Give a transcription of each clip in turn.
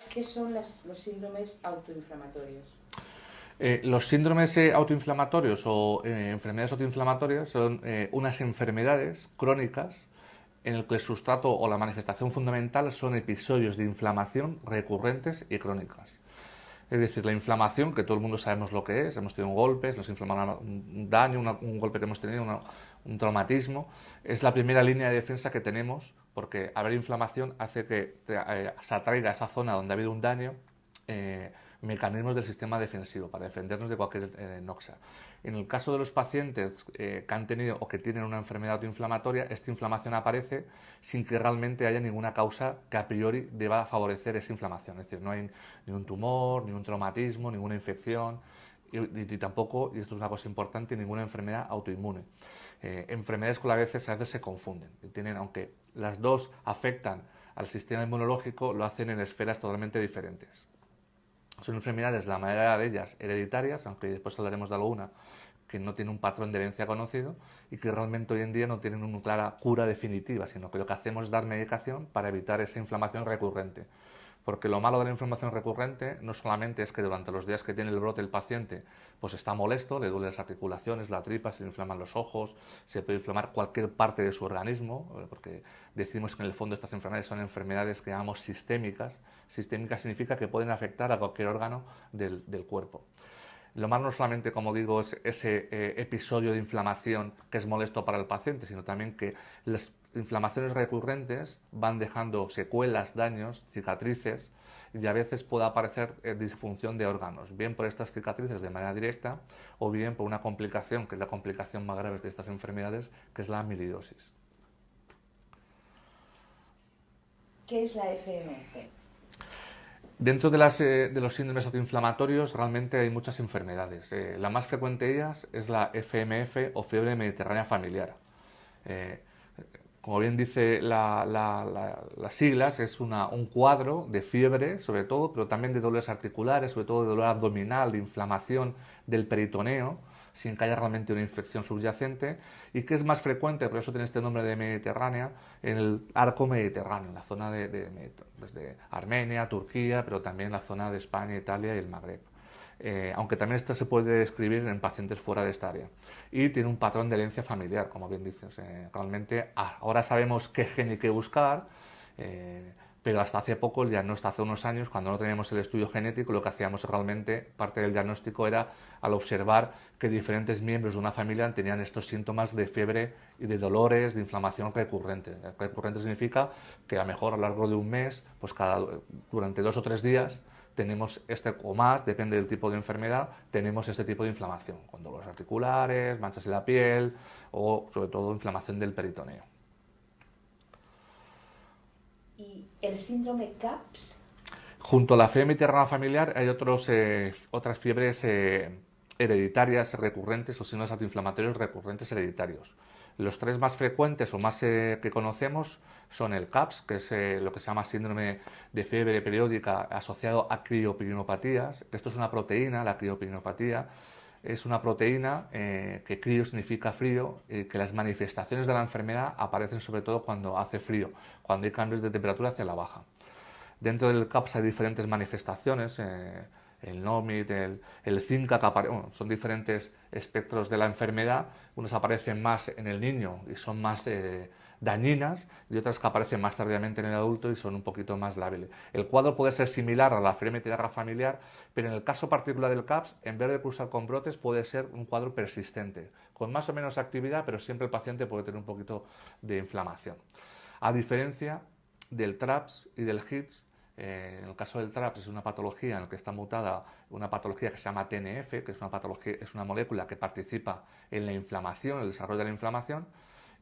¿Qué son los síndromes autoinflamatorios? Los síndromes autoinflamatorios o enfermedades autoinflamatorias son unas enfermedades crónicas en el que el sustrato o la manifestación fundamental son episodios de inflamación recurrentes y crónicas. Es decir, la inflamación, que todo el mundo sabemos lo que es, hemos tenido golpes, nos inflama un daño, un golpe que hemos tenido, un traumatismo, es la primera línea de defensa que tenemos, porque haber inflamación hace que se atraiga a esa zona donde ha habido un daño mecanismos del sistema defensivo para defendernos de cualquier noxa. En el caso de los pacientes que han tenido o que tienen una enfermedad autoinflamatoria, esta inflamación aparece sin que realmente haya ninguna causa que a priori deba favorecer esa inflamación. Es decir, no hay ni un tumor, ni un traumatismo, ninguna infección y tampoco, y esto es una cosa importante, ninguna enfermedad autoinmune. Enfermedades con las que a veces se confunden. Tienen, aunque las dos afectan al sistema inmunológico, lo hacen en esferas totalmente diferentes. Son enfermedades, la mayoría de ellas, hereditarias, aunque después hablaremos de alguna que no tiene un patrón de herencia conocido y que realmente hoy en día no tienen una clara cura definitiva, sino que lo que hacemos es dar medicación para evitar esa inflamación recurrente. Porque lo malo de la inflamación recurrente no solamente es que durante los días que tiene el brote el paciente pues está molesto, le duelen las articulaciones, la tripa, se le inflaman los ojos, se puede inflamar cualquier parte de su organismo, porque decimos que en el fondo estas enfermedades son enfermedades que llamamos sistémicas. Sistémicas significa que pueden afectar a cualquier órgano del cuerpo. Lo malo no solamente, como digo, es ese episodio de inflamación que es molesto para el paciente, sino también que las inflamaciones recurrentes van dejando secuelas, daños, cicatrices, y a veces puede aparecer disfunción de órganos, bien por estas cicatrices de manera directa o bien por una complicación, que es la complicación más grave de estas enfermedades, que es la amiloidosis. ¿Qué es la FMC? Dentro de los síndromes autoinflamatorios realmente hay muchas enfermedades. La más frecuente de ellas es la FMF o fiebre mediterránea familiar. Eh, como bien dice las siglas, es un cuadro de fiebre, sobre todo, pero también de dolores articulares, sobre todo de dolor abdominal, de inflamación del peritoneo, sin que haya realmente una infección subyacente, y que es más frecuente, por eso tiene este nombre de Mediterránea, en el arco mediterráneo, en la zona desde Armenia, Turquía, pero también en la zona de España, Italia y el Magreb. Aunque también esto se puede describir en pacientes fuera de esta área. Y tiene un patrón de herencia familiar, como bien dices. Realmente ahora sabemos qué gen y qué buscar, pero hasta hace poco, ya no hasta hace unos años, cuando no teníamos el estudio genético, lo que hacíamos realmente, parte del diagnóstico era al observar que diferentes miembros de una familia tenían estos síntomas de fiebre y de dolores, de inflamación recurrente. Recurrente significa que a lo mejor a lo largo de un mes, pues durante 2 o 3 días, tenemos o más, depende del tipo de enfermedad, tenemos este tipo de inflamación, con dolores articulares, manchas en la piel o sobre todo inflamación del peritoneo. ¿Y el síndrome CAPS? Junto a la fiebre mediterránea familiar hay otras fiebres hereditarias recurrentes o signos antiinflamatorios recurrentes hereditarios. Los tres más frecuentes o más que conocemos son el CAPS, que es lo que se llama síndrome de fiebre periódica asociado a criopirinopatías. Esto es una proteína, la criopirinopatía. Es una proteína que crio significa frío, que las manifestaciones de la enfermedad aparecen sobre todo cuando hace frío, cuando hay cambios de temperatura hacia la baja. Dentro del CAPS hay diferentes manifestaciones, el NOMID, el CINCA, son diferentes espectros de la enfermedad. Unos aparecen más en el niño y son más dañinas y otras que aparecen más tardíamente en el adulto y son un poquito más lábiles. El cuadro puede ser similar a la fiebre mediterránea familiar, pero en el caso particular del CAPS, en vez de cursar con brotes, puede ser un cuadro persistente, con más o menos actividad, pero siempre el paciente puede tener un poquito de inflamación. A diferencia del TRAPS y del HITS, en el caso del TRAPS es una patología en la que está mutada una patología que se llama TNF, que es una molécula que participa en la inflamación, el desarrollo de la inflamación,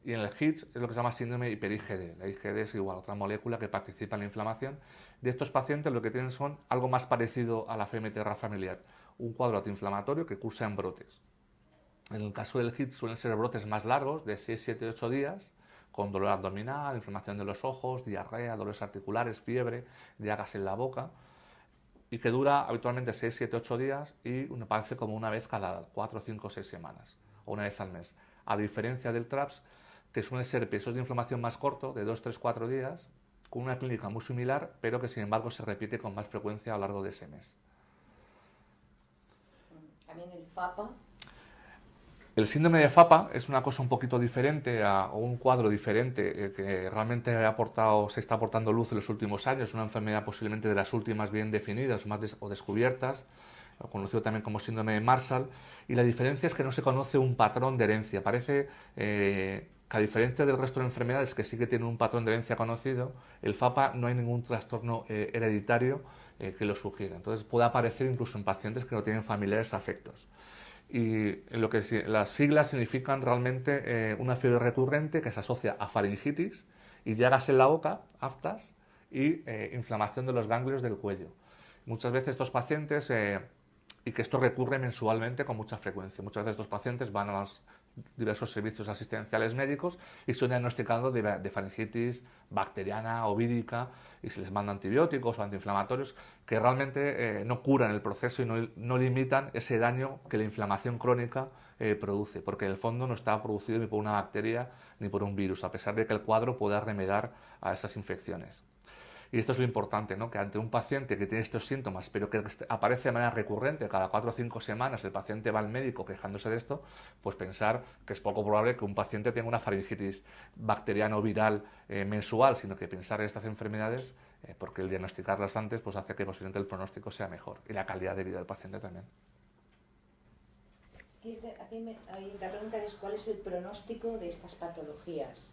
y en el HITS es lo que se llama síndrome hiper-IgD. La IgD es igual, otra molécula que participa en la inflamación. De estos pacientes lo que tienen son algo más parecido a la fiebre familiar, un cuadro antiinflamatorio que cursa en brotes. En el caso del HITS suelen ser brotes más largos, de 6, 7, 8 días, con dolor abdominal, inflamación de los ojos, diarrea, dolores articulares, fiebre, llagas en la boca, y que dura habitualmente 6, 7, 8 días y aparece como una vez cada 4, 5, 6 semanas, o una vez al mes. A diferencia del TRAPS, que suele ser episodios de inflamación más corto, de 2, 3, 4 días, con una clínica muy similar, pero que sin embargo se repite con más frecuencia a lo largo de ese mes. También el FAPA. El síndrome de FAPA es una cosa un poquito diferente, o un cuadro diferente, que realmente se está aportando luz en los últimos años, una enfermedad posiblemente de las últimas bien definidas o descubiertas, conocido también como síndrome de Marshall, y la diferencia es que no se conoce un patrón de herencia. Parece que a diferencia del resto de enfermedades que sí que tienen un patrón de herencia conocido, el FAPA no hay ningún trastorno hereditario que lo sugiera. Entonces puede aparecer incluso en pacientes que no tienen familiares afectos. Y las siglas significan realmente una fiebre recurrente que se asocia a faringitis y llagas en la boca, aftas, y inflamación de los ganglios del cuello. Muchas veces estos pacientes, y que esto recurre mensualmente con mucha frecuencia, muchas veces estos pacientes van a los diversos servicios asistenciales médicos y son diagnosticados de faringitis bacteriana o vírica y se les manda antibióticos o antiinflamatorios que realmente no curan el proceso y no limitan ese daño que la inflamación crónica produce, porque en el fondo no está producido ni por una bacteria ni por un virus, a pesar de que el cuadro pueda remediar a esas infecciones. Y esto es lo importante, ¿no? Que ante un paciente que tiene estos síntomas, pero que aparece de manera recurrente, cada 4 o 5 semanas el paciente va al médico quejándose de esto, pues pensar que es poco probable que un paciente tenga una faringitis bacteriana o viral mensual, sino que pensar en estas enfermedades, porque el diagnosticarlas antes pues hace que posiblemente el pronóstico sea mejor y la calidad de vida del paciente también. La pregunta es: ¿cuál es el pronóstico de estas patologías?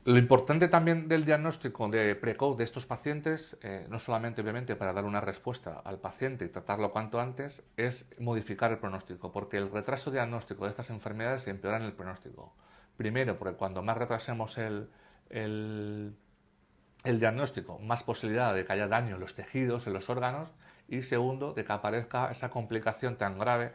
Lo importante también del diagnóstico precoz de estos pacientes, no solamente obviamente para dar una respuesta al paciente y tratarlo cuanto antes, es modificar el pronóstico, porque el retraso diagnóstico de estas enfermedades empeoran el pronóstico. Primero, porque cuando más retrasemos el diagnóstico, más posibilidad de que haya daño en los tejidos, en los órganos, y segundo, de que aparezca esa complicación tan grave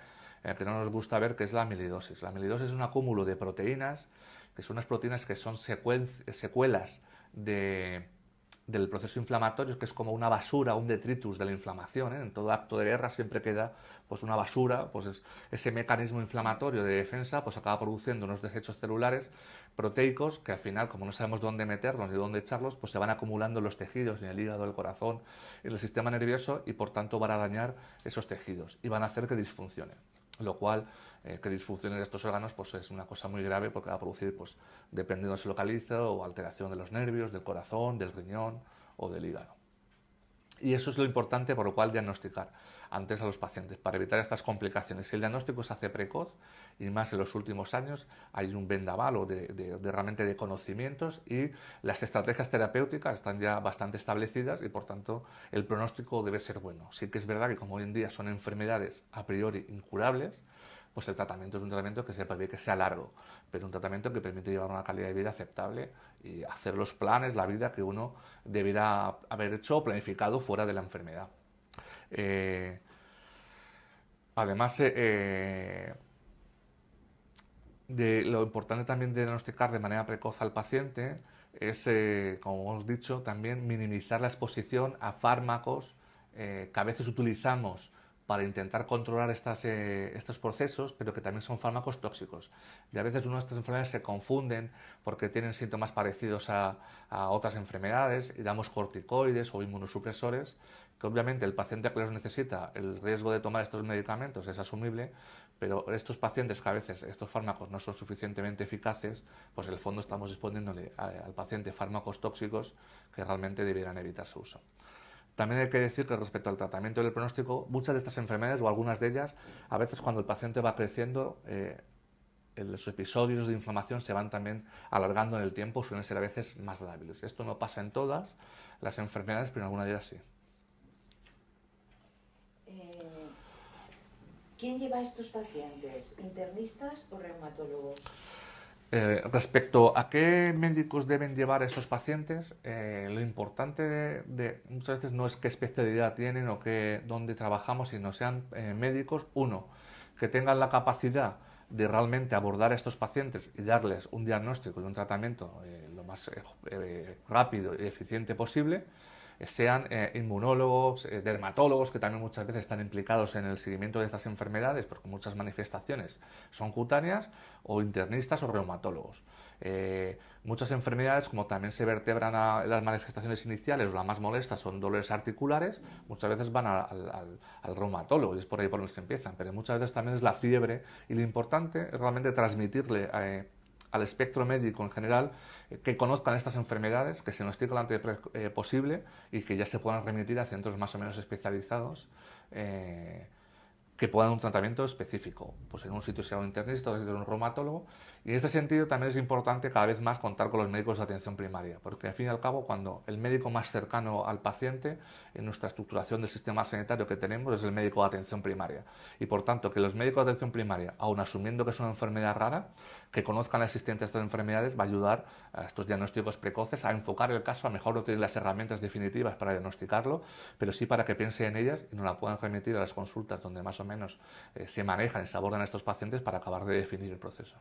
que no nos gusta ver, que es la amiloidosis. La amiloidosis es un acúmulo de proteínas, que son unas proteínas que son secuelas del proceso inflamatorio, que es como una basura, un detritus de la inflamación. En todo acto de guerra siempre queda pues una basura, pues ese mecanismo inflamatorio de defensa pues acaba produciendo unos desechos celulares proteicos que al final, como no sabemos dónde meterlos ni dónde echarlos, pues se van acumulando en los tejidos, en el hígado, el corazón, en el sistema nervioso y por tanto van a dañar esos tejidos y van a hacer que disfuncionen. Lo cual, que disfuncionen estos órganos pues es una cosa muy grave porque va a producir, pues, dependiendo de dónde se localiza, o alteración de los nervios, del corazón, del riñón o del hígado. Y eso es lo importante por lo cual diagnosticar antes a los pacientes, para evitar estas complicaciones. Si el diagnóstico se hace precoz, y más en los últimos años, hay un vendaval realmente de conocimientos y las estrategias terapéuticas están ya bastante establecidas y por tanto el pronóstico debe ser bueno. Sí que es verdad que como hoy en día son enfermedades a priori incurables, pues el tratamiento es un tratamiento que se prevé que sea largo, pero un tratamiento que permite llevar una calidad de vida aceptable y hacer los planes, la vida que uno debiera haber hecho o planificado fuera de la enfermedad. Además, lo importante también de diagnosticar de manera precoz al paciente es, como hemos dicho, también minimizar la exposición a fármacos que a veces utilizamos para intentar controlar estos procesos, pero que también son fármacos tóxicos. Y a veces una de estas enfermedades se confunden porque tienen síntomas parecidos a otras enfermedades y damos corticoides o inmunosupresores, que obviamente el paciente que los necesita, el riesgo de tomar estos medicamentos es asumible, pero estos pacientes que a veces estos fármacos no son suficientemente eficaces, pues en el fondo estamos exponiéndole al paciente fármacos tóxicos que realmente debieran evitar su uso. También hay que decir que respecto al tratamiento del pronóstico, muchas de estas enfermedades o algunas de ellas, a veces cuando el paciente va creciendo, los episodios de inflamación se van también alargando en el tiempo, suelen ser a veces más débiles. Esto no pasa en todas las enfermedades, pero en algunas de ellas sí. ¿Quién lleva a estos pacientes? ¿Internistas o reumatólogos? Respecto a qué médicos deben llevar a esos pacientes, lo importante muchas veces no es qué especialidad tienen o dónde trabajamos, sino sean médicos, uno, que tengan la capacidad de realmente abordar a estos pacientes y darles un diagnóstico y un tratamiento lo más rápido y eficiente posible, sean inmunólogos, dermatólogos, que también muchas veces están implicados en el seguimiento de estas enfermedades, porque muchas manifestaciones son cutáneas, o internistas o reumatólogos. Muchas enfermedades, como también se vertebran a las manifestaciones iniciales, o las más molestas son dolores articulares, muchas veces van al reumatólogo y es por ahí por donde se empiezan, pero muchas veces también es la fiebre y lo importante es realmente transmitirle al espectro médico en general que conozcan estas enfermedades, que se diagnostiquen lo antes posible y que ya se puedan remitir a centros más o menos especializados que puedan un tratamiento específico, pues en un sitio sea un internista o un reumatólogo. Y en este sentido también es importante cada vez más contar con los médicos de atención primaria, porque al fin y al cabo cuando el médico más cercano al paciente en nuestra estructuración del sistema sanitario que tenemos es el médico de atención primaria. Y por tanto que los médicos de atención primaria, aun asumiendo que es una enfermedad rara, que conozcan la existencia de estas enfermedades va a ayudar a estos diagnósticos precoces a enfocar el caso, a mejor no tener las herramientas definitivas para diagnosticarlo, pero sí para que piense en ellas y nos la puedan remitir a las consultas donde más o menos se manejan y se abordan a estos pacientes para acabar de definir el proceso.